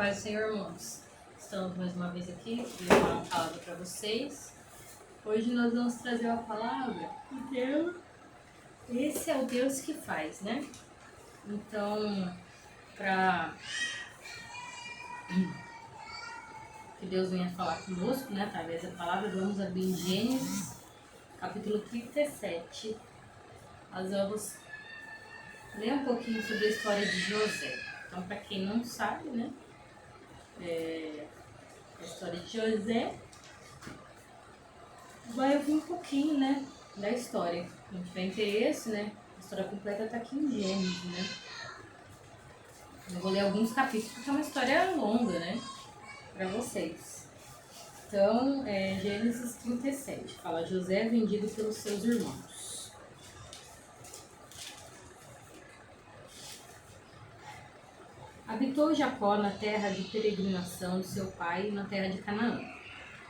paz do Senhor, irmãos. Estamos mais uma vez aqui, levar uma palavra para vocês. Hoje nós vamos trazer uma palavra de Deus. Esse é o Deus que faz, né? Então, para que Deus venha falar conosco, né, através da palavra, vamos abrir em Gênesis, capítulo 37. Nós vamos ler um pouquinho sobre a história de José. Então, para quem não sabe, né, a história de José, vai ouvir um pouquinho, né, da história. Quem tiver interesse, né, a história completa está aqui em Gênesis, né. Eu vou ler alguns capítulos porque é uma história longa, né, para vocês. Então, Gênesis 37, fala: José vendido pelos seus irmãos. Habitou Jacó na terra de peregrinação de seu pai, na terra de Canaã.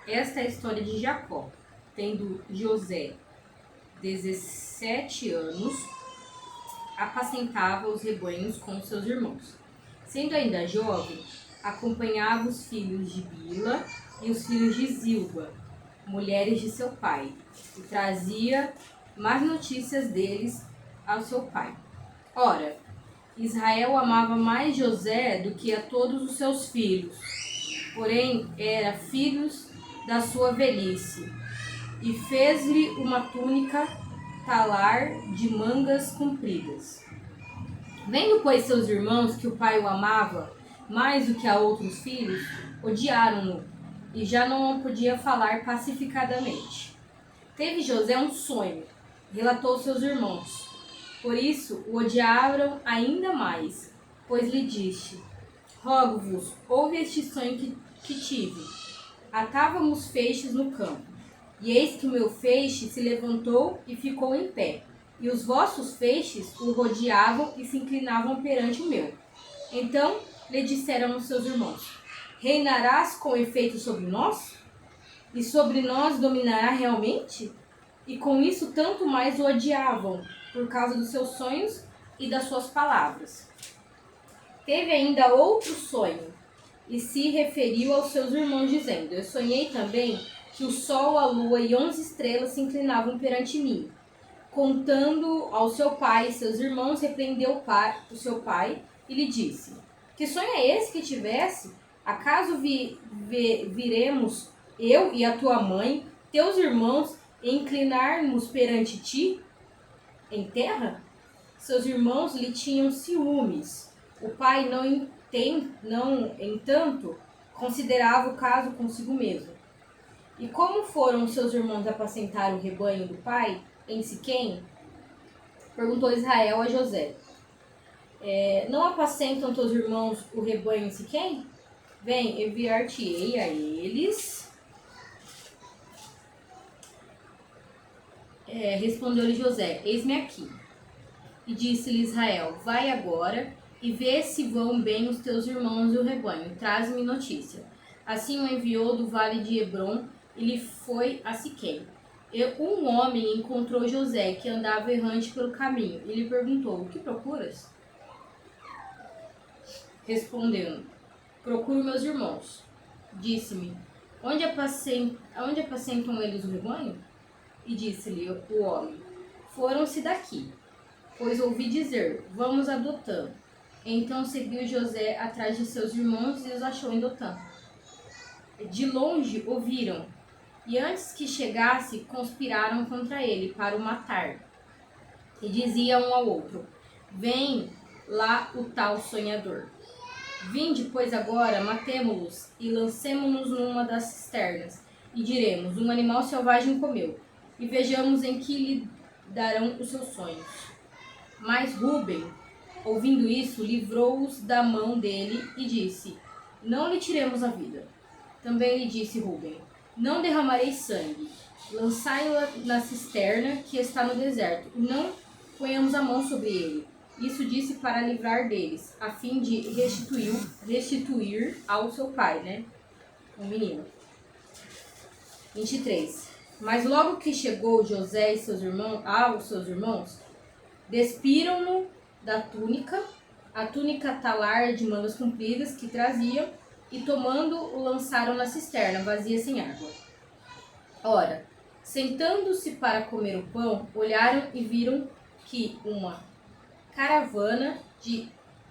Esta é a história de Jacó. Tendo José 17 anos, apacentava os rebanhos com seus irmãos. Sendo ainda jovem, acompanhava os filhos de Bila e os filhos de Zilba, mulheres de seu pai, e trazia más notícias deles ao seu pai. Ora, Israel amava mais José do que a todos os seus filhos, porém era filhos da sua velhice, e fez-lhe uma túnica talar de mangas compridas. Vendo, pois, seus irmãos que o pai o amava mais do que a outros filhos, odiaram-no, e já não podia falar pacificadamente. Teve José um sonho, relatou aos seus irmãos. Por isso o odiaram ainda mais, pois lhe disse: rogo-vos, ouve este sonho que tive. Atávamos feixes no campo, e eis que o meu feixe se levantou e ficou em pé, e os vossos feixes o rodeavam e se inclinavam perante o meu. Então lhe disseram os seus irmãos: reinarás com efeito sobre nós? E sobre nós dominará realmente? E com isso tanto mais o odiavam, por causa dos seus sonhos e das suas palavras. Teve ainda outro sonho, e se referiu aos seus irmãos, dizendo: eu sonhei também que o sol, a lua e 11 estrelas se inclinavam perante mim. Contando ao seu pai e seus irmãos, repreendeu o seu pai e lhe disse: que sonho é esse que tivesse? Acaso viremos eu e a tua mãe, teus irmãos, inclinar-nos perante ti em terra? Seus irmãos lhe tinham ciúmes. O pai não, entanto, considerava o caso consigo mesmo. E como foram seus irmãos apacentar o rebanho do pai em Siquém? Perguntou Israel a José: não apacentam teus irmãos o rebanho em Siquém? Vem, enviar-te-ei a eles. Respondeu-lhe José: eis-me aqui. E disse-lhe Israel: vai agora e vê se vão bem os teus irmãos e o rebanho, traze-me notícia. Assim o enviou do vale de Hebrom e lhe foi a Siquém. E um homem encontrou José, que andava errante pelo caminho, e lhe perguntou: o que procuras? Respondeu: procuro meus irmãos. Disse-me: onde apacentam eles o rebanho? E disse-lhe o homem: foram-se daqui, pois ouvi dizer: vamos a Dotã. Então seguiu José atrás de seus irmãos e os achou em Dotã. De longe o viram, e antes que chegasse, conspiraram contra ele para o matar. E diziam um ao outro: vem lá o tal sonhador. Vinde, pois, agora, matemo-los e lancemo-nos numa das cisternas, e diremos: um animal selvagem comeu, e vejamos em que lhe darão os seus sonhos. Mas Rúben, ouvindo isso, livrou-os da mão dele e disse: não lhe tiremos a vida. Também lhe disse Rúben: não derramarei sangue. Lançai-o na cisterna que está no deserto, e não ponhamos a mão sobre ele. Isso disse para livrar deles, a fim de restituir ao seu pai, né? O menino. 23. Mas logo que chegou José e aos seus irmãos, despiram-no da túnica, a túnica talar de mangas compridas que trazia, e tomando o lançaram na cisterna, vazia sem água. Ora, sentando-se para comer o pão, olharam e viram que uma caravana de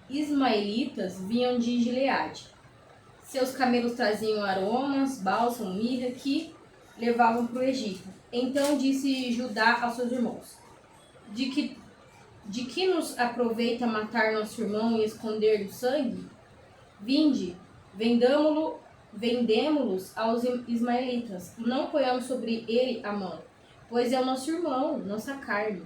ismaelitas vinham de Gileade. Seus camelos traziam aromas, bálsamo, mirra, que levavam para o Egito. Então disse Judá aos seus irmãos: De que nos aproveita matar nosso irmão e esconder o sangue? Vinde, vendemo-los aos ismaelitas, não ponhamos sobre ele a mão, pois é o nosso irmão, nossa carne.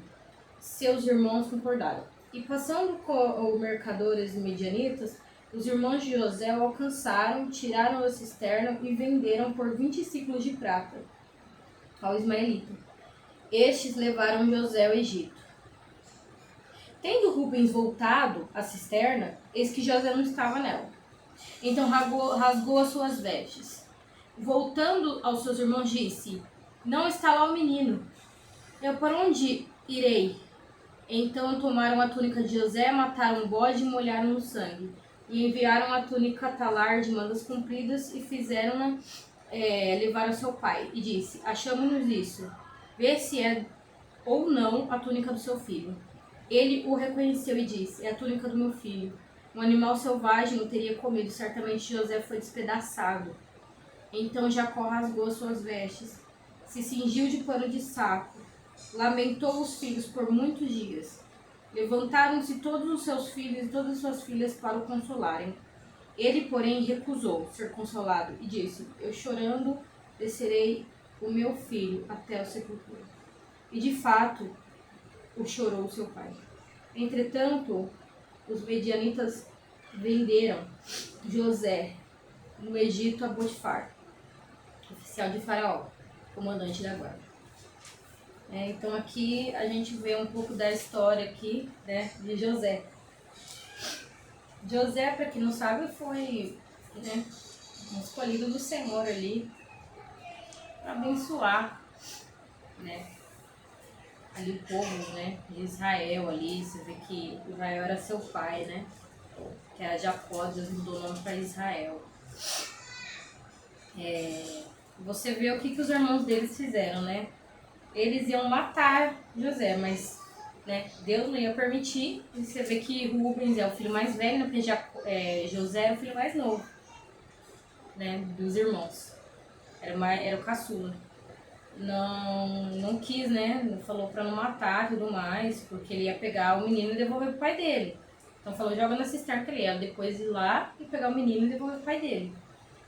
Seus irmãos concordaram. E passando com os mercadores medianitas, os irmãos de José o alcançaram, tiraram da cisterna e venderam por 20 ciclos de prata ao ismaelita. Estes levaram José ao Egito. Tendo Rubens voltado à cisterna, eis que José não estava nela. Então rasgou as suas vestes. Voltando aos seus irmãos, disse: Não está lá o menino. Eu para onde irei? Então tomaram a túnica de José, mataram um bode e molharam no sangue. E enviaram a túnica talar de mangas compridas e fizeram-na levar ao seu pai. E disse: Achamos-nos isso. Vê se é ou não a túnica do seu filho. Ele o reconheceu e disse: É a túnica do meu filho. Um animal selvagem o teria comido. Certamente José foi despedaçado. Então Jacó rasgou as suas vestes, se cingiu de pano de saco, lamentou os filhos por muitos dias. Levantaram-se todos os seus filhos e todas as suas filhas para o consolarem. Ele, porém, recusou ser consolado e disse: Eu chorando descerei o meu filho até a sepultura. E de fato o chorou seu pai. Entretanto, os medianitas venderam José no Egito a Potifar, oficial de Faraó, comandante da guarda. Então aqui a gente vê um pouco da história aqui, né, de José. José, para quem não sabe, foi, né, um escolhido do Senhor ali para abençoar, né, ali o povo, né, de Israel ali. Você vê que Israel era seu pai, né, que era Jacó. Deus mudou o nome para Israel. Você vê o que os irmãos deles fizeram, né? Eles iam matar José, mas, né, Deus não ia permitir. E você vê que Rubens é o filho mais velho, né, porque José era o filho mais novo, né, dos irmãos. Era o caçula. Não quis, né? Falou pra não matar e tudo mais, porque ele ia pegar o menino e devolver pro pai dele. Então falou: joga na cisterna que ele ia depois ir lá e pegar o menino e devolver pro pai dele.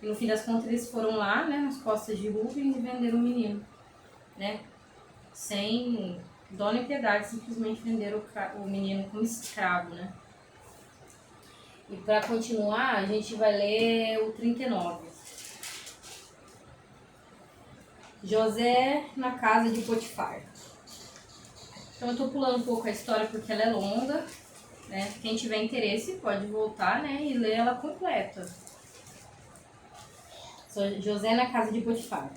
E no fim das contas eles foram lá, né, nas costas de Rubens e venderam o menino, né? Sem dó nem piedade, simplesmente venderam o menino como escravo, né? E para continuar, a gente vai ler o 39. José na casa de Potifar. Então eu tô pulando um pouco a história porque ela é longa, né? Quem tiver interesse pode voltar, né, e ler ela completa. José na casa de Potifar.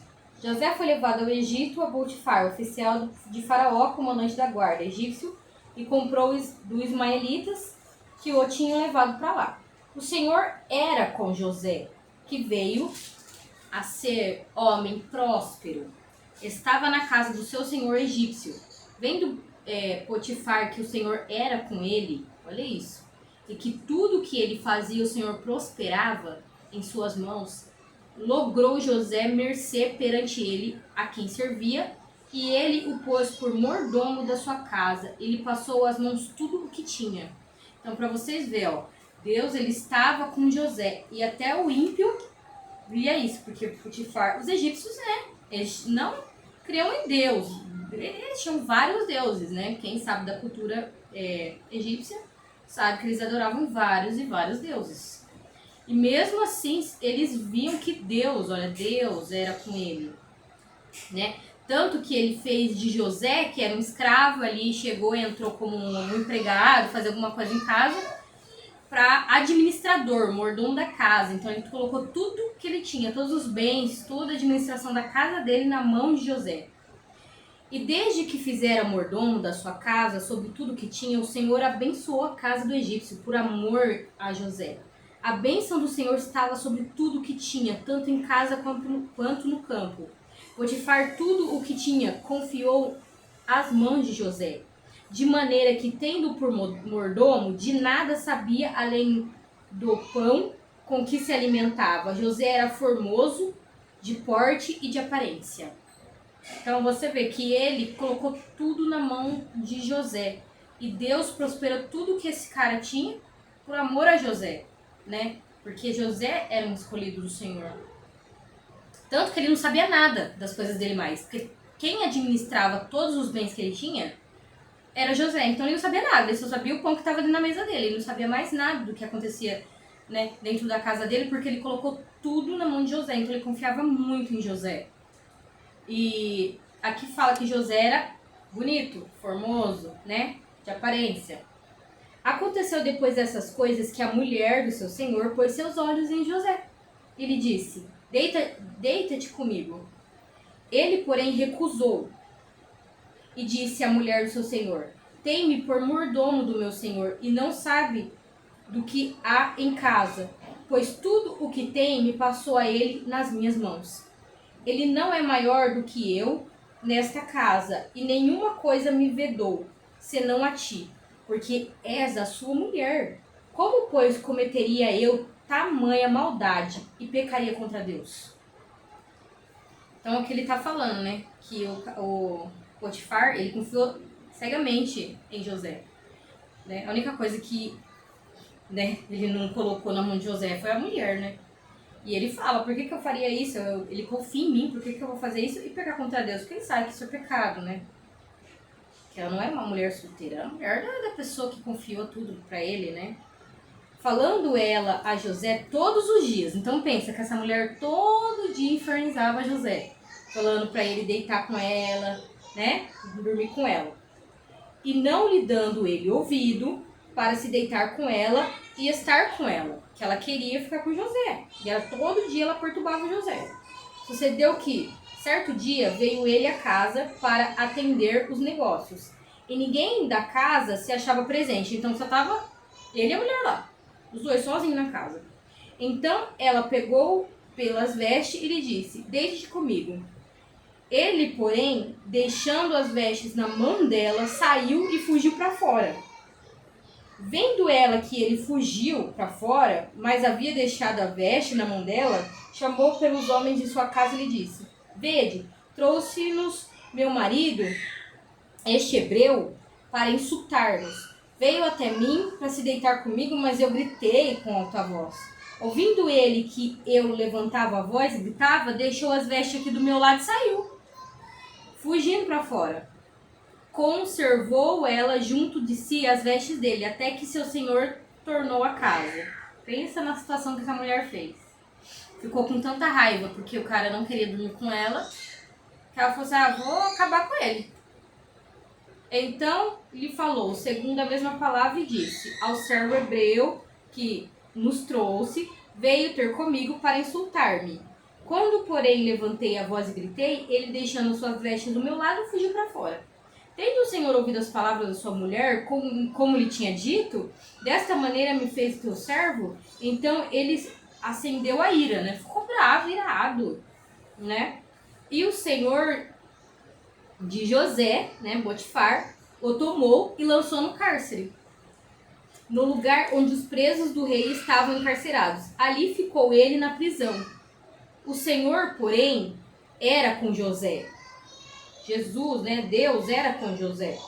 José foi levado ao Egito a Potifar, oficial de Faraó, comandante da guarda egípcio, e comprou dos ismaelitas que o tinham levado para lá. O Senhor era com José, que veio a ser homem próspero. Estava na casa do seu senhor egípcio. Vendo Potifar que o Senhor era com ele, olha isso, e que tudo que ele fazia o Senhor prosperava em suas mãos, logrou José mercê perante ele, a quem servia, e ele o pôs por mordomo da sua casa. Ele passou às mãos tudo o que tinha. Então, para vocês verem, ó, Deus ele estava com José, e até o ímpio via isso, porque Potifar, os egípcios, né, eles não criam em Deus, eles tinham vários deuses, né? Quem sabe da cultura egípcia sabe que eles adoravam vários e vários deuses. E mesmo assim, eles viam que Deus era com ele, né? Tanto que ele fez de José, que era um escravo ali, chegou e entrou como um empregado, fazer alguma coisa em casa, para administrador, mordomo da casa. Então ele colocou tudo que ele tinha, todos os bens, toda a administração da casa dele na mão de José. E desde que fizera mordomo da sua casa, sobre tudo que tinha, o Senhor abençoou a casa do egípcio por amor a José. A bênção do Senhor estava sobre tudo o que tinha, tanto em casa quanto no campo. Potifar tudo o que tinha confiou às mãos de José, de maneira que, tendo por mordomo, de nada sabia além do pão com que se alimentava. José era formoso, de porte e de aparência. Então você vê que ele colocou tudo na mão de José. E Deus prosperou tudo que esse cara tinha por amor a José, né? Porque José era um escolhido do Senhor. Tanto que ele não sabia nada das coisas dele mais. Porque quem administrava todos os bens que ele tinha era José. Então ele não sabia nada. Ele só sabia o pão que estava ali na mesa dele. Ele não sabia mais nada do que acontecia, né, dentro da casa dele, porque ele colocou tudo na mão de José. Então ele confiava muito em José. E aqui fala que José era bonito, formoso, né, de aparência. Aconteceu depois dessas coisas que a mulher do seu senhor pôs seus olhos em José. Ele disse: deita-te comigo. Ele, porém, recusou e disse à mulher do seu senhor: tem-me por mordomo do meu senhor e não sabe do que há em casa, pois tudo o que tem me passou a ele nas minhas mãos. Ele não é maior do que eu nesta casa, e nenhuma coisa me vedou, senão a ti, porque és a sua mulher. Como, pois, cometeria eu tamanha maldade e pecaria contra Deus? Então, é o que ele está falando, né? Que o Potifar, ele confiou cegamente em José. Né? A única coisa que, né, ele não colocou na mão de José foi a mulher, né? E ele fala: por que eu faria isso? Ele confia em mim, por que eu vou fazer isso e pecar contra Deus? Porque ele sabe que isso é pecado, né? Que ela não é uma mulher solteira, é uma mulher da pessoa que confiou tudo pra ele, né? Falando ela a José todos os dias. Então pensa que essa mulher todo dia infernizava José, falando pra ele deitar com ela, né? Dormir com ela. E não lhe dando ele ouvido para se deitar com ela e estar com ela, que ela queria ficar com José. E ela, todo dia ela perturbava José. Sucedeu que, certo dia, veio ele à casa para atender os negócios. E ninguém da casa se achava presente, então só estava ele e a mulher lá, os dois sozinhos na casa. Então ela pegou pelas vestes e lhe disse: deite comigo. Ele, porém, deixando as vestes na mão dela, saiu e fugiu para fora. Vendo ela que ele fugiu para fora, mas havia deixado a veste na mão dela, chamou pelos homens de sua casa e lhe disse: vede, trouxe-nos meu marido, este hebreu, para insultar-nos. Veio até mim para se deitar comigo, mas eu gritei com alta voz. Ouvindo ele que eu levantava a voz e gritava, deixou as vestes aqui do meu lado e saiu, fugindo para fora. Conservou ela junto de si as vestes dele, até que seu senhor tornou a casa. Pensa na situação que essa mulher fez. Ficou com tanta raiva porque o cara não queria dormir com ela, que ela falou assim: vou acabar com ele. Então lhe falou, segundo a mesma palavra, e disse ao servo hebreu que nos trouxe, veio ter comigo para insultar-me. Quando, porém, levantei a voz e gritei, ele, deixando suas vestes do meu lado, fugiu para fora. Tendo o Senhor ouvido as palavras da sua mulher, como lhe tinha dito, desta maneira me fez teu servo. Então ele acendeu a ira, né? Ficou bravo, irado, né? E o Senhor de José, né, Potifar, o tomou e lançou no cárcere, no lugar onde os presos do rei estavam encarcerados. Ali ficou ele na prisão. O Senhor, porém, era com José. Jesus, né, Deus era com José.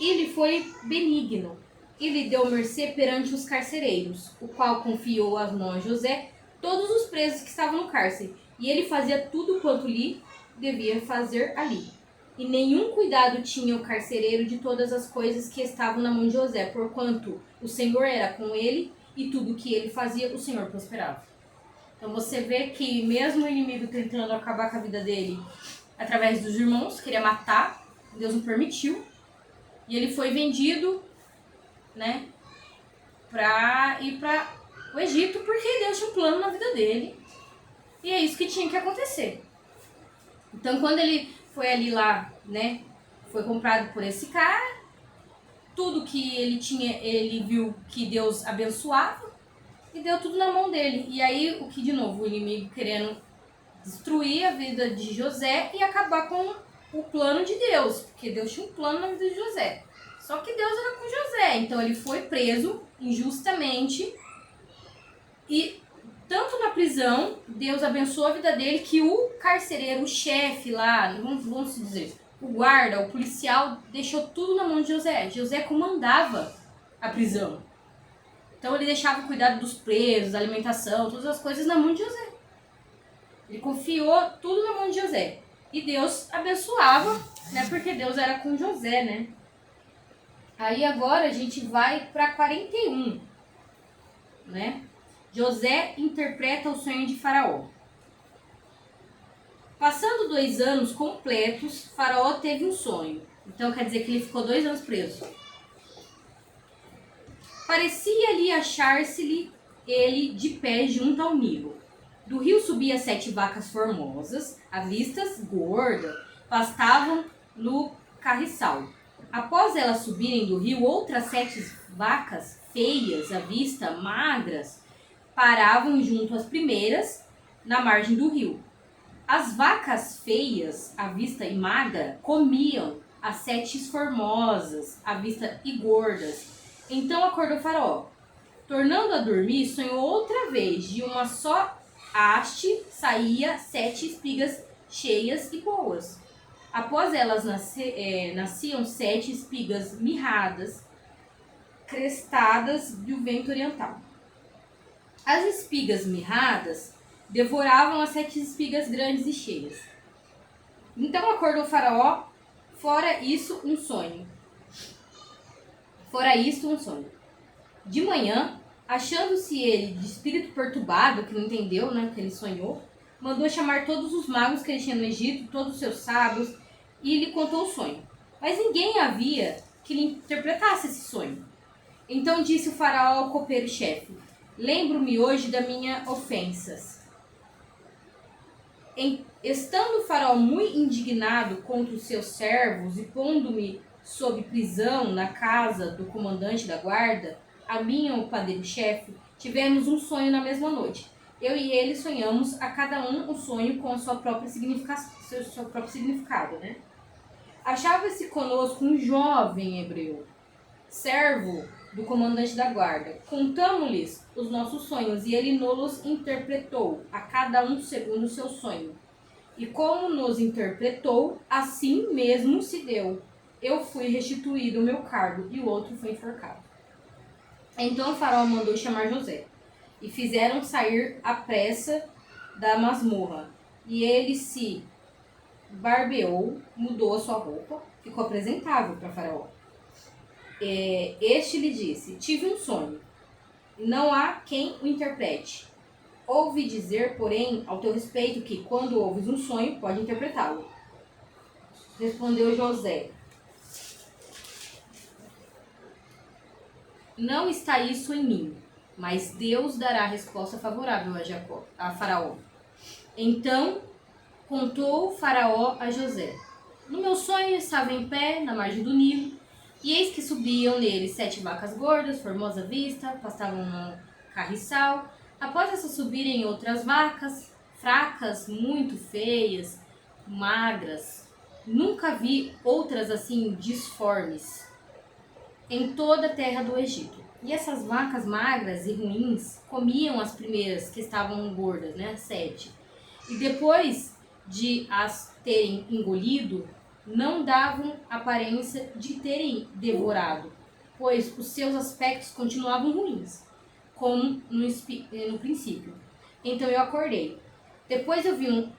Ele foi benigno e lhe deu mercê perante os carcereiros, o qual confiou às mãos de José todos os presos que estavam no cárcere, e ele fazia tudo quanto lhe devia fazer ali. E nenhum cuidado tinha o carcereiro de todas as coisas que estavam na mão de José, porquanto o Senhor era com ele, e tudo que ele fazia, o Senhor prosperava. Então você vê que mesmo o inimigo tentando acabar com a vida dele através dos irmãos, queria matar, Deus não permitiu. E ele foi vendido, né, para ir para o Egito, porque Deus tinha um plano na vida dele. E é isso que tinha que acontecer. Então, quando ele foi ali lá, né, foi comprado por esse cara, tudo que ele tinha, ele viu que Deus abençoava, e deu tudo na mão dele. E aí, o que de novo? O inimigo querendo destruir a vida de José e acabar com o plano de Deus, porque Deus tinha um plano na vida de José. Só que Deus era com José, então ele foi preso injustamente e tanto na prisão, Deus abençoou a vida dele, que o carcereiro, o chefe lá, vamos dizer, o guarda, o policial, deixou tudo na mão de José. José comandava a prisão. Então ele deixava o cuidado dos presos, alimentação, todas as coisas na mão de José. Ele confiou tudo na mão de José. E Deus abençoava, né? Porque Deus era com José, né? Aí agora a gente vai para 41, né? José interpreta o sonho de Faraó. Passando 2 anos completos, Faraó teve um sonho. Então quer dizer que ele ficou 2 anos preso. Parecia-lhe achar-se-lhe ele de pé junto ao Nilo. Do rio subia 7 vacas formosas, à vistas gordas, pastavam no carriçal. Após elas subirem do rio, outras 7 vacas feias, à vista magras, paravam junto às primeiras, na margem do rio. As vacas feias, à vista e magra, comiam as 7 formosas, à vista e gordas. Então acordou Faraó. Tornando a dormir, sonhou outra vez. De uma só haste saía 7 espigas cheias e boas. Após elas nasciam 7 espigas mirradas, crestadas do vento oriental. As espigas mirradas devoravam as 7 espigas grandes e cheias. Então acordou Faraó, fora isso um sonho. De manhã, achando-se ele de espírito perturbado, que não entendeu, né, que ele sonhou, mandou chamar todos os magos que ele tinha no Egito, todos os seus sábios, e lhe contou o sonho. Mas ninguém havia que lhe interpretasse esse sonho. Então disse o Faraó ao copeiro-chefe: lembro-me hoje da minha ofensas. Estando o Faraó muito indignado contra os seus servos e pondo-me sob prisão na casa do comandante da guarda, a mim e o padeiro-chefe tivemos um sonho na mesma noite. Eu e ele sonhamos a cada um sonho com a sua própria seu próprio significado, né? Achava-se conosco um jovem hebreu, servo do comandante da guarda. Contamos-lhes os nossos sonhos e ele nos interpretou, a cada um segundo o seu sonho. E como nos interpretou, assim mesmo se deu. Eu fui restituído o meu cargo e o outro foi enforcado. Então o faraó mandou chamar José e fizeram sair à pressa da masmorra. E ele se barbeou, mudou a sua roupa, ficou apresentável para Faraó. Este lhe disse: tive um sonho, não há quem o interprete. Ouvi dizer, porém, ao teu respeito, que quando ouves um sonho, pode interpretá-lo. Respondeu José: não está isso em mim, mas Deus dará resposta favorável a Faraó. Então contou Faraó a José: no meu sonho estava em pé na margem do Nilo, e eis que subiam nele 7 vacas gordas, formosa vista, pastavam no carriçal. Após essas subirem outras vacas, fracas, muito feias, magras. Nunca vi outras assim disformes em toda a terra do Egito. E essas vacas magras e ruins comiam as primeiras que estavam gordas, né, as 7. E depois de as terem engolido, não davam aparência de terem devorado, pois os seus aspectos continuavam ruins, como no princípio. Então eu acordei. Depois eu vi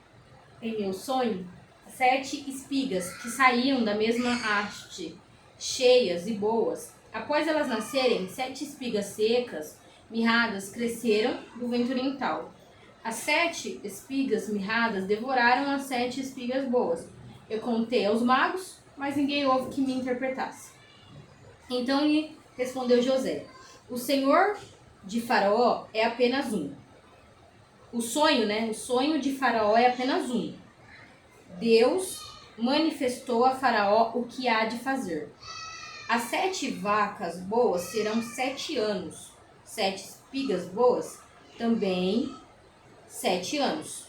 em meu sonho 7 espigas que saíam da mesma haste, cheias e boas. Após elas nascerem, 7 espigas secas, mirradas, cresceram do vento oriental. As 7 espigas mirradas devoraram as 7 espigas boas. Eu contei aos magos, mas ninguém houve que me interpretasse. Então lhe respondeu José: o Senhor de Faraó é apenas um. O sonho, né? O sonho de Faraó é apenas um. Deus manifestou a Faraó o que há de fazer. As 7 vacas boas serão 7 anos, 7 espigas boas, também 7 anos.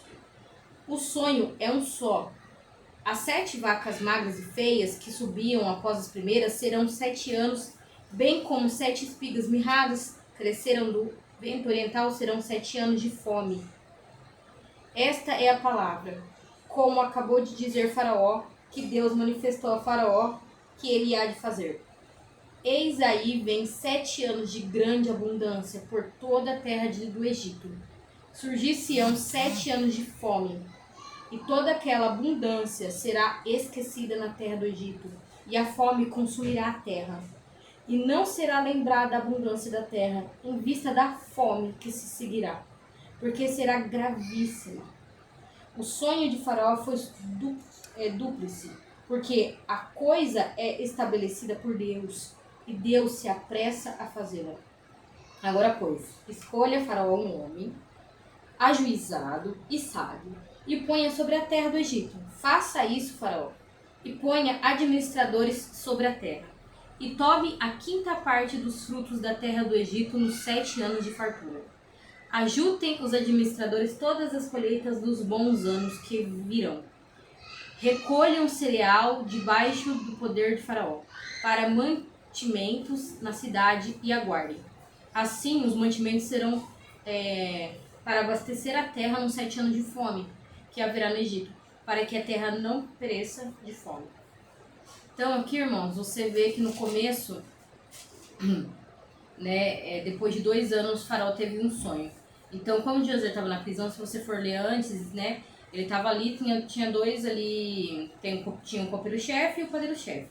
O sonho é um só. As 7 vacas magras e feias que subiam após as primeiras serão 7 anos, bem como 7 espigas mirradas cresceram do vento oriental, serão 7 anos de fome. Esta é a palavra, como acabou de dizer Faraó, que Deus manifestou a Faraó que ele há de fazer. Eis aí vem 7 anos de grande abundância por toda a terra do Egito. Surgir-se-ão 7 anos de fome, e toda aquela abundância será esquecida na terra do Egito, e a fome consumirá a terra. E não será lembrada a abundância da terra, em vista da fome que se seguirá, porque será gravíssima. O sonho de Faraó foi dúplice, porque a coisa é estabelecida por Deus, e Deus se apressa a fazê-la. Agora, pois, escolha Faraó um homem, ajuizado e sábio, e ponha sobre a terra do Egito. Faça isso, Faraó, e ponha administradores sobre a terra. E tome a 5ª parte dos frutos da terra do Egito nos 7 anos de fartura. Ajuntem os administradores todas as colheitas dos bons anos que virão. Recolham cereal debaixo do poder de Faraó, para mantimentos na cidade, e aguardem. Assim, os mantimentos serão para abastecer a terra nos 7 anos de fome que haverá no Egito, para que a terra não pereça de fome. Então aqui, irmãos, você vê que no começo, né, depois de 2 anos, o Faraó teve um sonho. Então, como José estava na prisão, se você for ler antes, né, ele estava ali, tinha 2 ali, tinha o copeiro-chefe e o padeiro-chefe.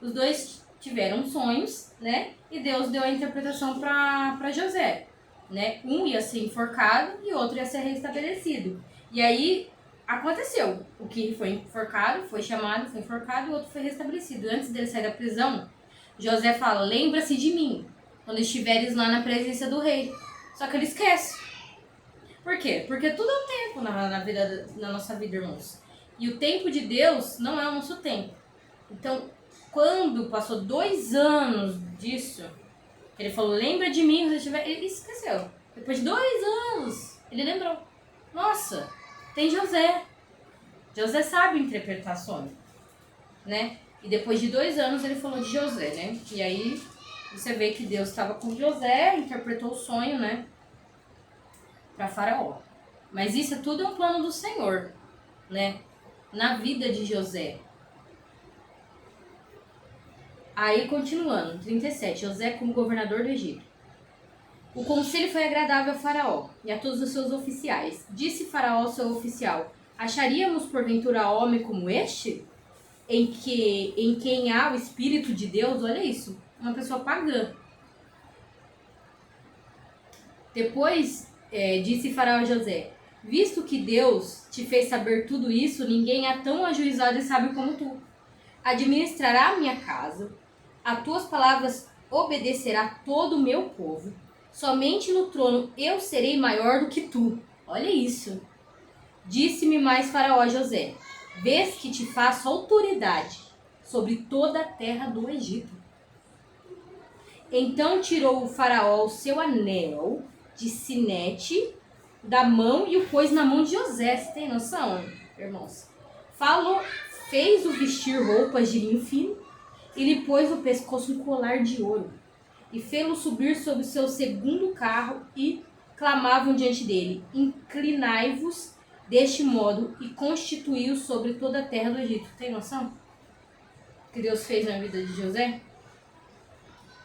Os 2 tiveram sonhos, né, e Deus deu a interpretação para José, né. Um ia ser enforcado e o outro ia ser restabelecido. E aí aconteceu. O que foi enforcado, foi chamado, foi enforcado, e o outro foi restabelecido. Antes dele sair da prisão, José fala: lembra-se de mim quando estiveres lá na presença do rei. Só que ele esquece. Por quê? Porque tudo é um tempo na nossa vida, irmãos. E o tempo de Deus não é o nosso tempo. Então, quando passou 2 anos disso, ele falou: lembra de mim quando estiver... Ele esqueceu. Depois de 2 anos, ele lembrou. Nossa, tem José. José sabe interpretar sonho, né? E depois de 2 anos ele falou de José, né? E aí você vê que Deus estava com José, interpretou o sonho, né? Para Faraó. Mas isso tudo é um plano do Senhor, né? Na vida de José. Aí continuando, 37, José como governador do Egito. O conselho foi agradável a Faraó e a todos os seus oficiais. Disse Faraó ao seu oficial: acharíamos porventura homem como este? Em quem há o Espírito de Deus? Olha isso, uma pessoa pagã. Depois disse Faraó a José: visto que Deus te fez saber tudo isso, ninguém é tão ajuizado e sábio como tu. Administrará a minha casa, a tuas palavras obedecerá todo o meu povo. Somente no trono eu serei maior do que tu. Olha isso. Disse-me mais Faraó a José: vês que te faço autoridade sobre toda a terra do Egito. Então tirou o Faraó o seu anel de sinete da mão e o pôs na mão de José. Você tem noção, irmãos? Fez-o vestir roupas de linho fino e lhe pôs no pescoço um colar de ouro. E fê-lo subir sobre o seu segundo carro, e clamavam diante dele: inclinai-vos deste modo, e constituiu sobre toda a terra do Egito. Tem noção? O que Deus fez na vida de José?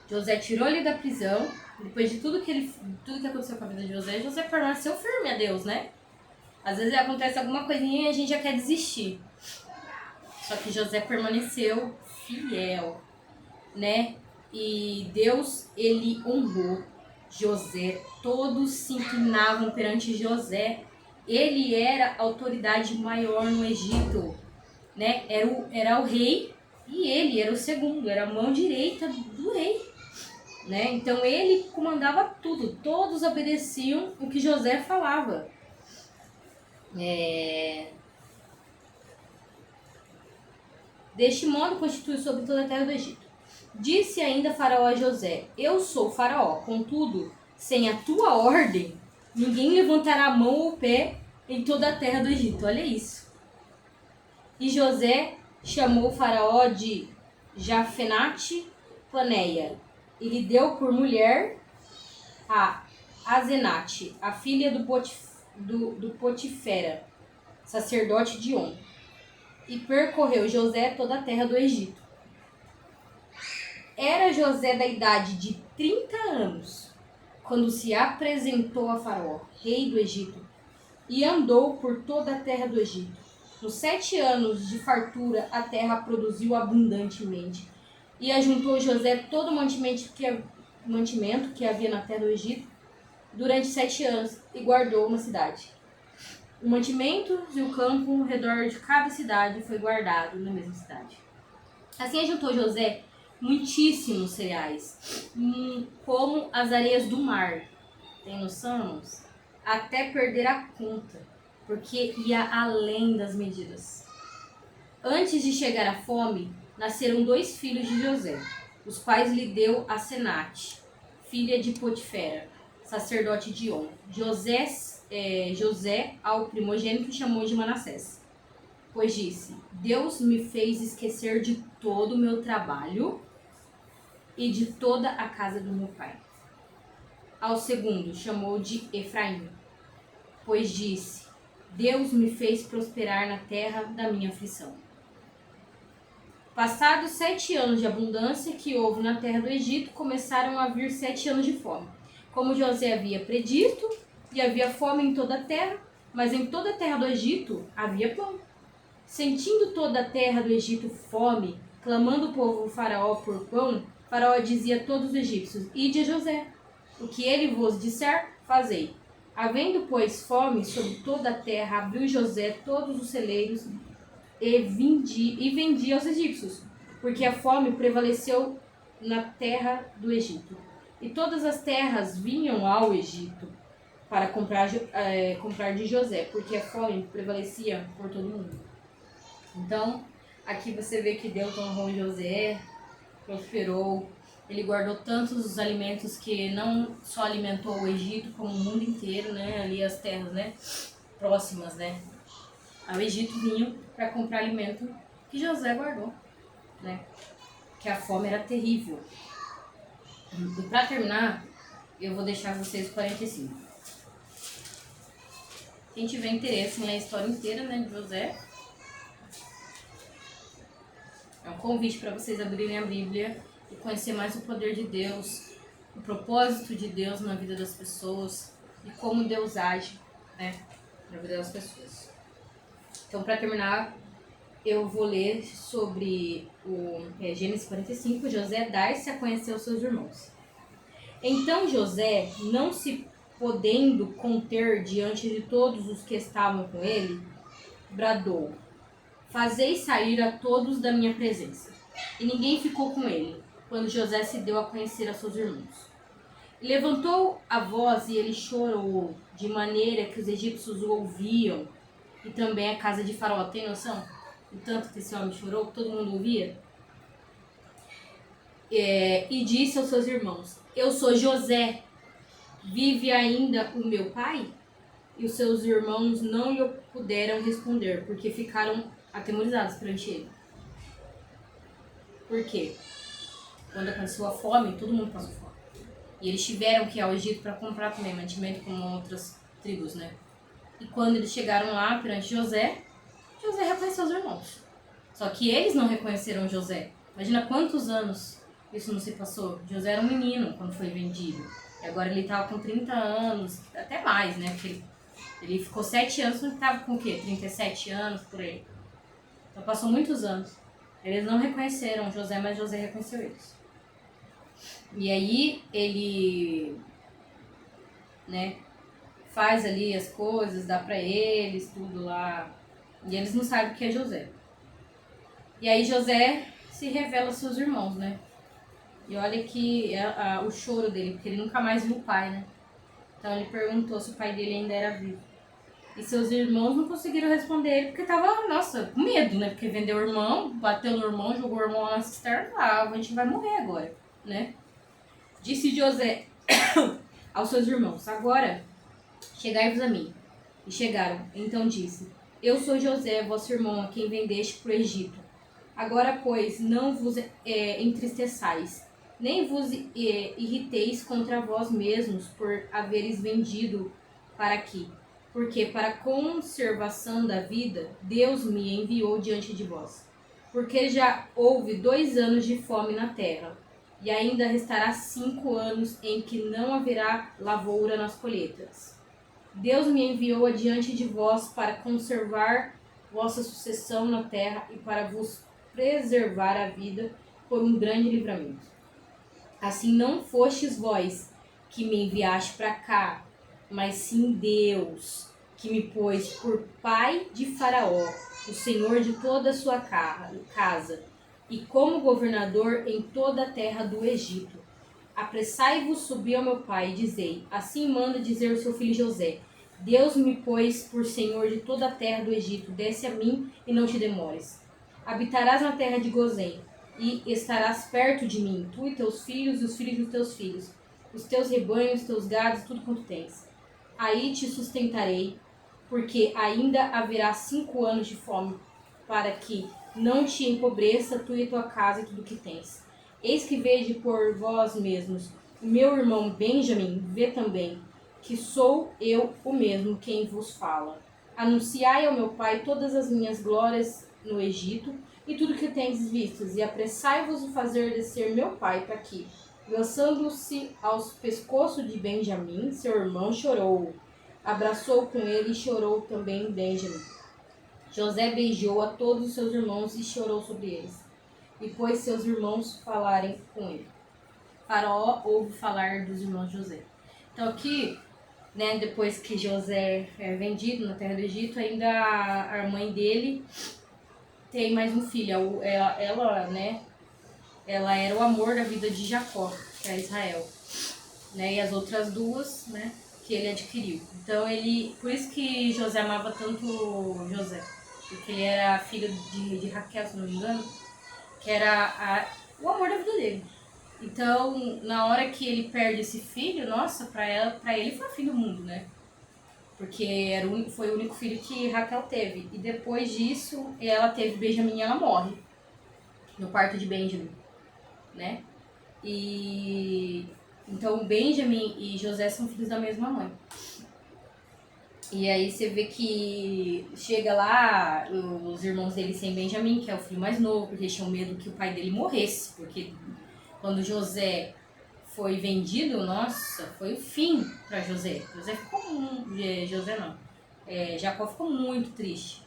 José tirou ele da prisão. Depois de tudo que aconteceu com a vida de José, José permaneceu firme a Deus, né? Às vezes acontece alguma coisinha e a gente já quer desistir. Só que José permaneceu fiel, né? E Deus, ele honrou José. Todos se inclinavam perante José. Ele era a autoridade maior no Egito, né? Era o rei e ele era o segundo, era a mão direita do rei, né? Então ele comandava tudo. Todos obedeciam o que José falava. Deste modo constituiu sobre toda a terra do Egito. Disse ainda Faraó a José: eu sou Faraó, contudo, Sem a tua ordem, ninguém levantará a mão ou o pé em toda a terra do Egito. Olha isso. E José chamou o faraó de Jafenate Paneia e lhe deu por mulher a Azenate, a filha do Potifera, sacerdote de On. E percorreu José toda a terra do Egito. Era José da idade de 30 anos, quando se apresentou a Faraó, rei do Egito, e andou por toda a terra do Egito. Nos 7 anos de fartura, a terra produziu abundantemente. E ajuntou José todo o mantimento que havia na terra do Egito durante 7 anos, e guardou uma cidade. O mantimento e o campo ao redor de cada cidade foi guardado na mesma cidade. Assim ajuntou José muitíssimos cereais, como as areias do mar. Tem noção, irmãos? Até perder a conta, porque ia além das medidas. Antes de chegar a fome, nasceram 2 filhos de José. Os pais lhe deu Asenate, filha de Potifera, sacerdote de On. José, ao primogênito, chamou de Manassés, pois disse: Deus me fez esquecer de todo o meu trabalho e de toda a casa do meu pai. Ao segundo, chamou de Efraim, pois disse: Deus me fez prosperar na terra da minha aflição. Passados 7 anos de abundância que houve na terra do Egito, começaram a vir 7 anos de fome. Como José havia predito, e havia fome em toda a terra, mas em toda a terra do Egito havia pão. Sentindo toda a terra do Egito fome, clamando o povo Faraó por pão, Faraó dizia a todos os egípcios: Ide a José, o que ele vos disser, fazei. Havendo, pois, fome sobre toda a terra, abriu José todos os celeiros e vendia aos egípcios, porque a fome prevaleceu na terra do Egito. E todas as terras vinham ao Egito para comprar de José, porque a fome prevalecia por todo mundo. Então, aqui você vê que Deus honrou José, prosperou. Ele guardou tantos os alimentos que não só alimentou o Egito, como o mundo inteiro, né? Ali as terras, né? Próximas, né? Ao Egito vinham para comprar alimento que José guardou, né? Que a fome era terrível. E para terminar, eu vou deixar vocês 45. Quem tiver interesse em ler a história inteira, né, de José, é um convite para vocês abrirem a Bíblia e conhecer mais o poder de Deus, o propósito de Deus na vida das pessoas e como Deus age, né, na vida das pessoas. Então, para terminar, eu vou ler sobre o Gênesis 45, José dá-se a conhecer os seus irmãos. Então José, não se podendo conter diante de todos os que estavam com ele, bradou: Fazei sair a todos da minha presença. E ninguém ficou com ele, quando José se deu a conhecer a seus irmãos. E levantou a voz e ele chorou, de maneira que os egípcios o ouviam, e também a casa de Faraó. Tem noção? O tanto que esse homem chorou, que todo mundo ouvia? E disse aos seus irmãos: Eu sou José, vive ainda o meu pai? E os seus irmãos não lhe puderam responder, porque ficaram atemorizados perante ele. Por quê? Quando aconteceu a fome, todo mundo passou fome. E eles tiveram que ir ao Egito para comprar também mantimento como outras tribos, né? E quando eles chegaram lá perante José, José reconheceu os irmãos. Só que eles não reconheceram José. Imagina quantos anos isso não se passou. José era um menino quando foi vendido. E agora ele estava com 30 anos, até mais, né? Porque ele ficou 7 anos, ele estava com o quê? 37 anos, por aí. Então passou muitos anos. Eles não reconheceram José, mas José reconheceu eles. E aí ele, né, faz ali as coisas, dá pra eles, tudo lá. E eles não sabem o que é José. E aí José se revela aos seus irmãos, né? E olha que o choro dele, porque ele nunca mais viu o pai, né? Então ele perguntou se o pai dele ainda era vivo. E seus irmãos não conseguiram responder ele, porque tava, nossa, com medo, né? Porque vendeu o irmão, bateu no irmão, jogou o irmão lá na cisterna, a gente vai morrer agora, né? Disse José: aos seus irmãos: Agora chegai-vos a mim. E chegaram. Então disse: Eu sou José, vosso irmão, a quem vendeste para o Egito. Agora, pois, não vos entristeçais, nem vos irriteis contra vós mesmos por haveres vendido para aqui. Porque para a conservação da vida, Deus me enviou diante de vós. Porque já houve 2 anos de fome na terra, e ainda restará 5 anos em que não haverá lavoura nas colheitas. Deus me enviou adiante de vós para conservar vossa sucessão na terra e para vos preservar a vida por um grande livramento. Assim não fostes vós que me enviaste para cá, mas sim Deus, que me pôs por pai de Faraó, o senhor de toda a sua casa, e como governador em toda a terra do Egito. Apressai-vos, subi ao meu pai, e dizei: Assim manda dizer o seu filho José: Deus me pôs por senhor de toda a terra do Egito, desce a mim e não te demores. Habitarás na terra de Gozém, e estarás perto de mim, tu e teus filhos e os filhos dos teus filhos, os teus rebanhos, teus gados, tudo quanto tens. Aí te sustentarei, porque ainda haverá 5 anos de fome, para que não te empobreça tu e tua casa e tudo que tens. Eis que vede por vós mesmos o meu irmão Benjamim, vê também, que sou eu o mesmo quem vos fala. Anunciai ao meu pai todas as minhas glórias no Egito, e tudo que tendes vistos, e apressai-vos a fazer descer meu pai para aqui. Lançando-se aos pescoços de Benjamim, seu irmão chorou. Abraçou com ele e chorou também Benjamim. José beijou a todos os seus irmãos e chorou sobre eles. E pôs seus irmãos falarem com ele. Faraó ouve falar dos irmãos de José. Então aqui, né, depois que José é vendido na terra do Egito, ainda a mãe dele tem mais um filho. Né, ela era o amor da vida de Jacó, que é Israel, né, e as outras duas, né, que ele adquiriu. Então por isso que José amava tanto José, porque ele era filho de Raquel, se não me engano, que era o amor da vida dele. Então, na hora que ele perde esse filho, nossa, pra ele foi o fim do mundo, né? Porque foi o único filho que Raquel teve. E depois disso, ela teve Benjamim e ela morre no parto de Benjamim, né? E então Benjamim e José são filhos da mesma mãe. E aí você vê que chega lá os irmãos dele sem Benjamim, que é o filho mais novo, porque eles tinham medo que o pai dele morresse, porque quando José foi vendido, nossa, foi o fim para José. Jacó ficou muito triste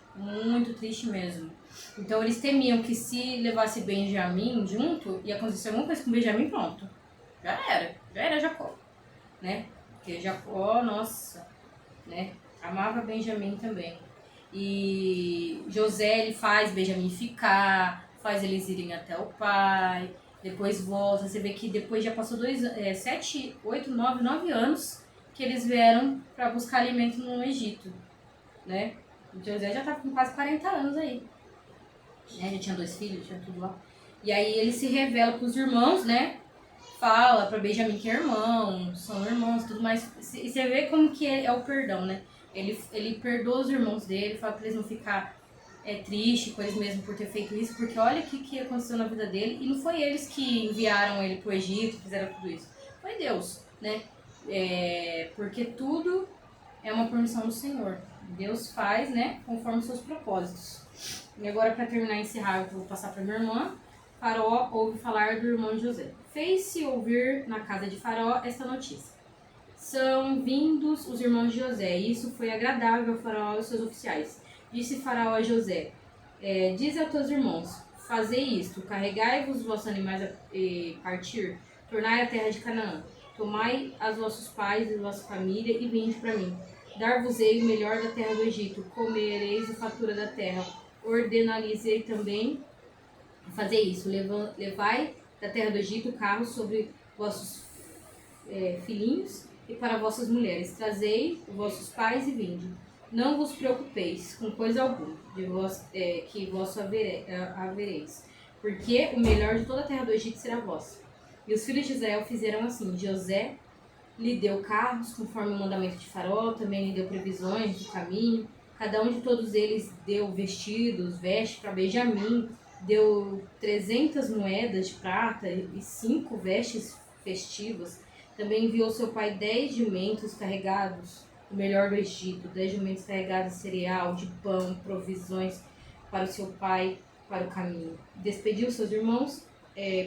mesmo. Então eles temiam que se levasse Benjamim junto, ia acontecer alguma coisa com Benjamim, pronto. Já era Jacó, né? Porque Jacó, nossa, né? Amava Benjamim também. E José, ele faz Benjamim ficar, faz eles irem até o pai, depois volta. Você vê que depois já passou 7, 8, 9 anos que eles vieram para buscar alimento no Egito, né? O José já tá com quase 40 anos aí, né? Já tinha 2 filhos, tinha tudo lá. E aí ele se revela pros irmãos, né? Fala pra Benjamim que é irmão, são irmãos, tudo mais. E você vê como que é o perdão, né? Ele perdoa os irmãos dele, fala pra eles não ficar tristes com eles mesmos por ter feito isso, porque olha o que aconteceu na vida dele, e não foi eles que enviaram ele pro Egito, fizeram tudo isso. Foi Deus, né? Porque tudo é uma permissão do Senhor. Deus faz, né, conforme os seus propósitos. E agora, para terminar e encerrar, eu vou passar para minha irmã. Faraó ouve falar do irmão de José. Fez-se ouvir na casa de Faraó esta notícia: são vindos os irmãos de José, e isso foi agradável a Faraó e aos seus oficiais. Disse Faraó a José: dize aos teus irmãos, fazei isto, carregai-vos os vossos animais a partir, tornai a terra de Canaã, tomai as vossos pais e vossa família e vinde para mim. Dar-vos-ei o melhor da terra do Egito, comereis a fatura da terra. Ordenalizei também fazer isso, levai da terra do Egito carros sobre vossos filhinhos e para vossas mulheres, trazei vossos pais e vinde. Não vos preocupeis com coisa alguma de vós, que vós havereis, porque o melhor de toda a terra do Egito será vossa. E os filhos de Israel fizeram assim. José lhe deu carros, conforme o mandamento de Faraó, também lhe deu previsões do caminho. Cada um de todos eles deu vestes para Benjamim, deu 300 moedas de prata e 5 vestes festivas. Também enviou seu pai 10 jumentos carregados, o melhor do Egito, 10 jumentos carregados de cereal, de pão, provisões para o seu pai, para o caminho. Despediu seus irmãos,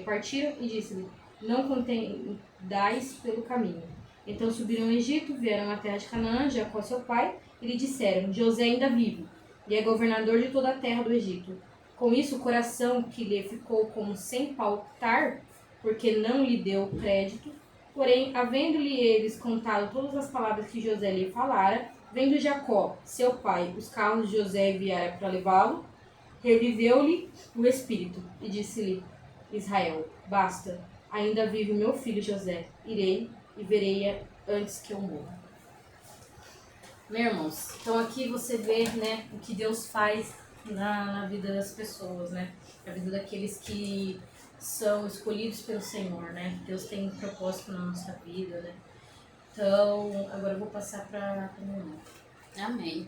partiram e disse-lhe: não contendais pelo caminho. Então subiram ao Egito, vieram à terra de Canaã, Jacó seu pai, e lhe disseram: José ainda vive, e é governador de toda a terra do Egito. Com isso, o coração que lhe ficou como sem pautar, porque não lhe deu crédito. Porém, havendo-lhe eles contado todas as palavras que José lhe falara, vendo Jacó, seu pai, os carros de José enviara para levá-lo, reviveu-lhe o espírito, e disse-lhe Israel: basta, ainda vive o meu filho José, irei e verei-a antes que eu morra. Meus irmãos, então aqui você vê, né, o que Deus faz na vida das pessoas, né? Na vida daqueles que são escolhidos pelo Senhor, né? Deus tem um propósito na nossa vida, né? Então, agora eu vou passar para minha irmã. Amém.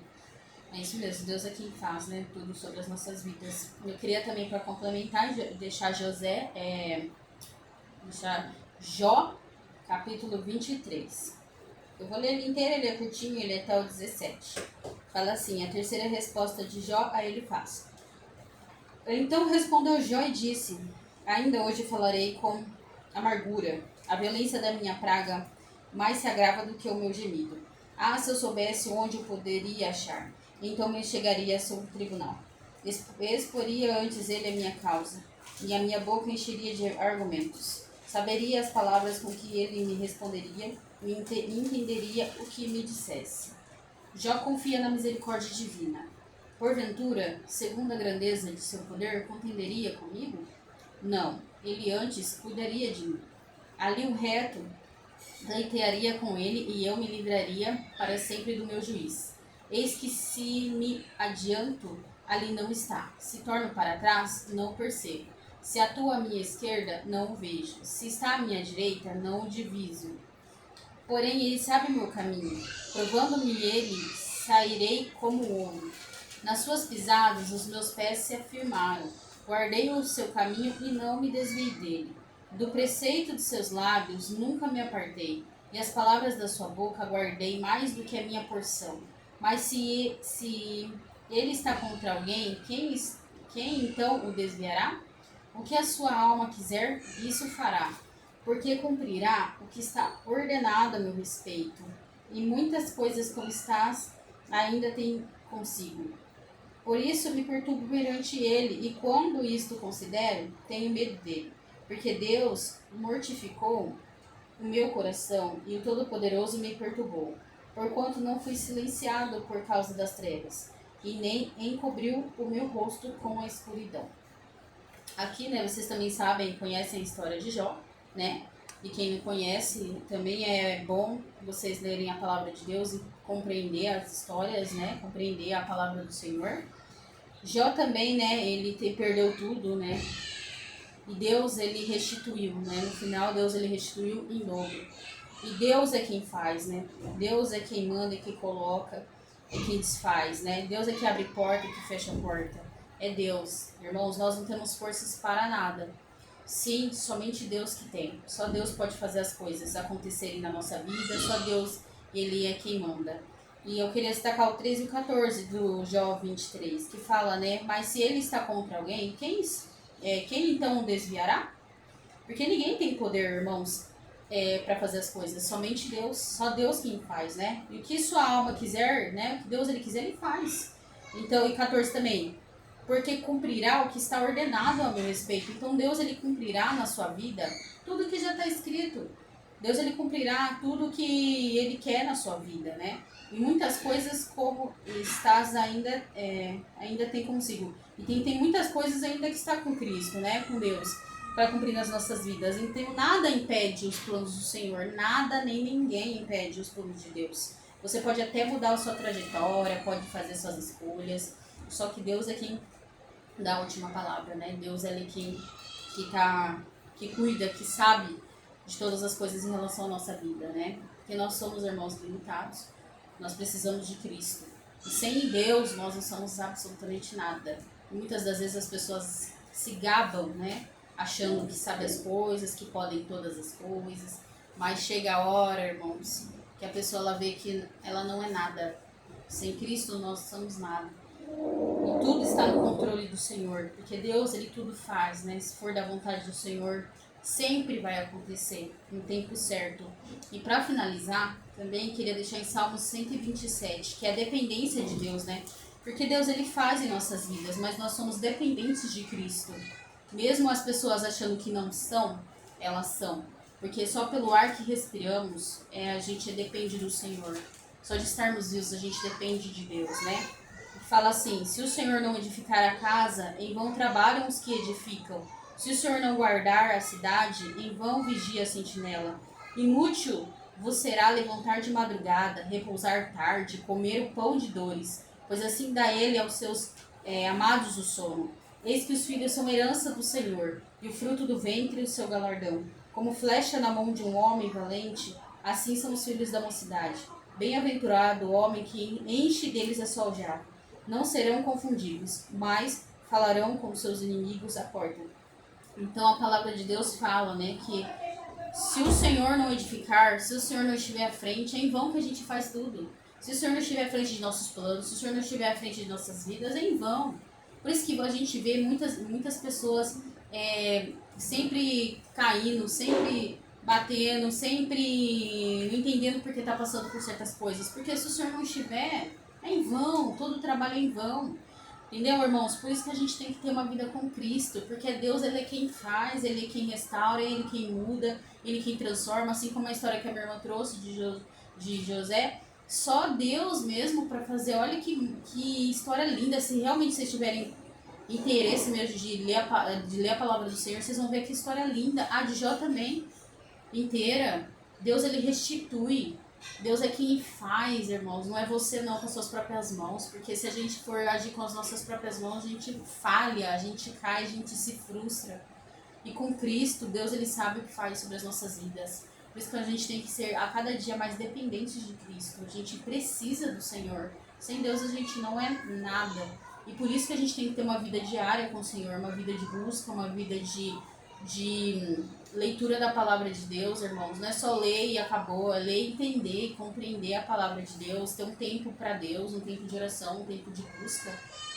É isso mesmo, Deus é quem faz, né, tudo sobre as nossas vidas. Eu queria também, para complementar, deixar Jó, capítulo 23. Eu vou ler ele inteiro, ele é curtinho, ele é até o 17. Fala assim: a terceira resposta de Jó a ele faz. Então respondeu Jó e disse: ainda hoje falarei com amargura. A violência da minha praga mais se agrava do que o meu gemido. Ah, se eu soubesse onde eu poderia achar, então me chegaria sob o tribunal. Exporia antes ele a minha causa, e a minha boca encheria de argumentos. Saberia as palavras com que ele me responderia, e entenderia o que me dissesse. Jó confia na misericórdia divina. Porventura, segundo a grandeza de seu poder, contenderia comigo? Não, ele antes cuidaria de mim. Ali o reto pleitearia com ele, e eu me livraria para sempre do meu juiz. Eis que se me adianto, ali não está. Se torno para trás, não o percebo. Se atua à minha esquerda, não o vejo. Se está à minha direita, não o diviso. Porém, ele sabe meu caminho. Provando-me ele, sairei como homem. Nas suas pisadas, os meus pés se afirmaram. Guardei o seu caminho e não me desviei dele. Do preceito de seus lábios nunca me apartei, e as palavras da sua boca guardei mais do que a minha porção. Mas se ele está contra alguém, quem então o desviará? O que a sua alma quiser, isso fará, porque cumprirá o que está ordenado a meu respeito, e muitas coisas como estás ainda tem consigo. Por isso me perturbo perante ele, e quando isto considero, tenho medo dele, porque Deus mortificou o meu coração, e o Todo-Poderoso me perturbou, porquanto não fui silenciado por causa das trevas, e nem encobriu o meu rosto com a escuridão. Aqui, né, vocês também sabem, conhecem a história de Jó, né? E quem não conhece, também é bom vocês lerem a palavra de Deus e compreender as histórias, né? Compreender a palavra do Senhor. Jó também, né, perdeu tudo, né? E Deus, ele restituiu, né? No final, Deus, ele restituiu em dobro. E Deus é quem faz, né? Deus é quem manda e quem coloca, é quem desfaz, né? Deus é que abre porta e que fecha porta. É Deus. Irmãos, nós não temos forças para nada. Sim, somente Deus que tem. Só Deus pode fazer as coisas acontecerem na nossa vida. Só Deus, ele é quem manda. E eu queria destacar o 13 e o 14 do Jó 23, que fala, né? Mas se ele está contra alguém, quem então o desviará? Porque ninguém tem poder, irmãos, para fazer as coisas. Somente Deus. Só Deus quem faz, né? E o que sua alma quiser, né? O que Deus ele quiser, ele faz. Então, e 14 também. Porque cumprirá o que está ordenado ao meu respeito. Então Deus ele cumprirá na sua vida tudo que já está escrito. Deus ele cumprirá tudo que ele quer na sua vida, né? E muitas coisas como estás ainda tem consigo. E tem muitas coisas ainda que está com Cristo, né? Com Deus, para cumprir nas nossas vidas. Então nada impede os planos do Senhor. Nada nem ninguém impede os planos de Deus. Você pode até mudar a sua trajetória, pode fazer suas escolhas. Só que Deus é quem dá a última palavra, né? Deus é ele que cuida, que sabe de todas as coisas em relação à nossa vida, né? Porque nós somos irmãos limitados, nós precisamos de Cristo. E sem Deus nós não somos absolutamente nada. E muitas das vezes as pessoas se gabam, né? Achando que sabe as coisas, que podem todas as coisas. Mas chega a hora, irmãos, que a pessoa ela vê que ela não é nada. Sem Cristo nós somos nada. E tudo está no controle do Senhor. Porque Deus, Ele tudo faz, né? Se for da vontade do Senhor, sempre vai acontecer no tempo certo. E para finalizar, também queria deixar em Salmos 127, que é a dependência de Deus, né? Porque Deus ele faz em nossas vidas, mas nós somos dependentes de Cristo. Mesmo as pessoas achando que não são, elas são. Porque só pelo ar que respiramos, a gente depende do Senhor. Só de estarmos vivos, a gente depende de Deus, né? Fala assim, se o Senhor não edificar a casa, em vão trabalham os que edificam. Se o Senhor não guardar a cidade, em vão vigia a sentinela. Inútil vos será levantar de madrugada, repousar tarde, comer o pão de dores, pois assim dá ele aos seus amados o sono. Eis que os filhos são herança do Senhor, e o fruto do ventre o seu galardão. Como flecha na mão de um homem valente, assim são os filhos da mocidade. Bem-aventurado o homem que enche deles a sua aljava. Não serão confundidos, mas falarão com seus inimigos à porta. Então a palavra de Deus fala, né, que se o Senhor não edificar, se o Senhor não estiver à frente, é em vão que a gente faz tudo. Se o Senhor não estiver à frente de nossos planos, se o Senhor não estiver à frente de nossas vidas, é em vão. Por isso que a gente vê muitas pessoas sempre caindo, sempre batendo, sempre não entendendo porque está passando por certas coisas. Porque se o Senhor não estiver, é em vão, todo o trabalho é em vão. Entendeu, irmãos? Por isso que a gente tem que ter uma vida com Cristo, porque Deus ele é quem faz, Ele é quem restaura, Ele quem muda, Ele quem transforma, assim como a história que a minha irmã trouxe de José. Só Deus mesmo para fazer, olha que história linda, se realmente vocês tiverem interesse mesmo de ler a palavra do Senhor, vocês vão ver que história linda. A de Jó também, inteira. Deus ele restitui. Deus é quem faz, irmãos. Não é você não com as suas próprias mãos. Porque se a gente for agir com as nossas próprias mãos, a gente falha, a gente cai, a gente se frustra. E com Cristo, Deus ele sabe o que faz sobre as nossas vidas. Por isso que a gente tem que ser a cada dia mais dependente de Cristo. A gente precisa do Senhor. Sem Deus a gente não é nada. E por isso que a gente tem que ter uma vida diária com o Senhor, uma vida de busca, uma vida de leitura da palavra de Deus, irmãos. Não é só ler e acabou, é ler, entender e compreender a palavra de Deus, ter um tempo para Deus, um tempo de oração, um tempo de busca,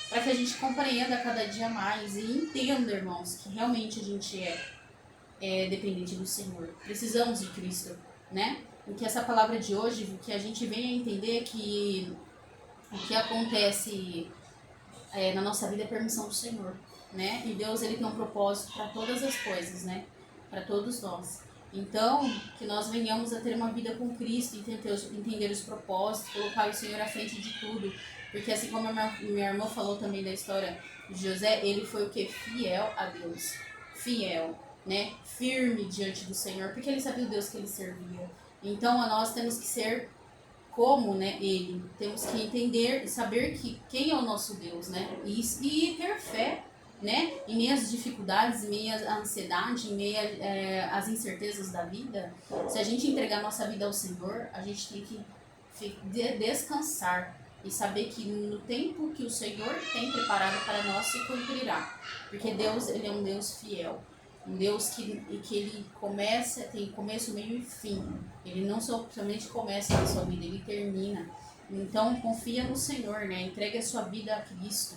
para que a gente compreenda cada dia mais e entenda, irmãos, que realmente a gente é dependente do Senhor. Precisamos de Cristo, né? E que essa palavra de hoje, que a gente venha entender que o que acontece na nossa vida é permissão do Senhor, né? E Deus ele tem um propósito para todas as coisas, né? Para todos nós. Então, que nós venhamos a ter uma vida com Cristo, entender os propósitos, colocar o Senhor à frente de tudo. Porque assim como a minha irmã falou também da história de José, ele foi o quê? Fiel a Deus. Fiel, né? Firme diante do Senhor, porque ele sabia o Deus que ele servia. Então, nós temos que ser como, né, ele. Temos que entender e saber quem é o nosso Deus, né? E ter fé, né? Em meio às dificuldades, em meio à ansiedade, em meio às incertezas da vida. Se a gente entregar nossa vida ao Senhor, a gente tem que descansar e saber que no tempo que o Senhor tem preparado para nós se cumprirá. Porque Deus, ele é um Deus fiel. Um Deus que ele tem começo, meio e fim. Ele não somente começa na sua vida, ele termina. Então, confia no Senhor, né? Entregue a sua vida a Cristo.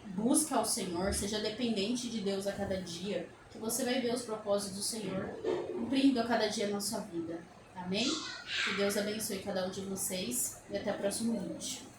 Busca ao Senhor, seja dependente de Deus a cada dia, que você vai ver os propósitos do Senhor cumprindo a cada dia na sua vida. Amém? Que Deus abençoe cada um de vocês e até o próximo vídeo.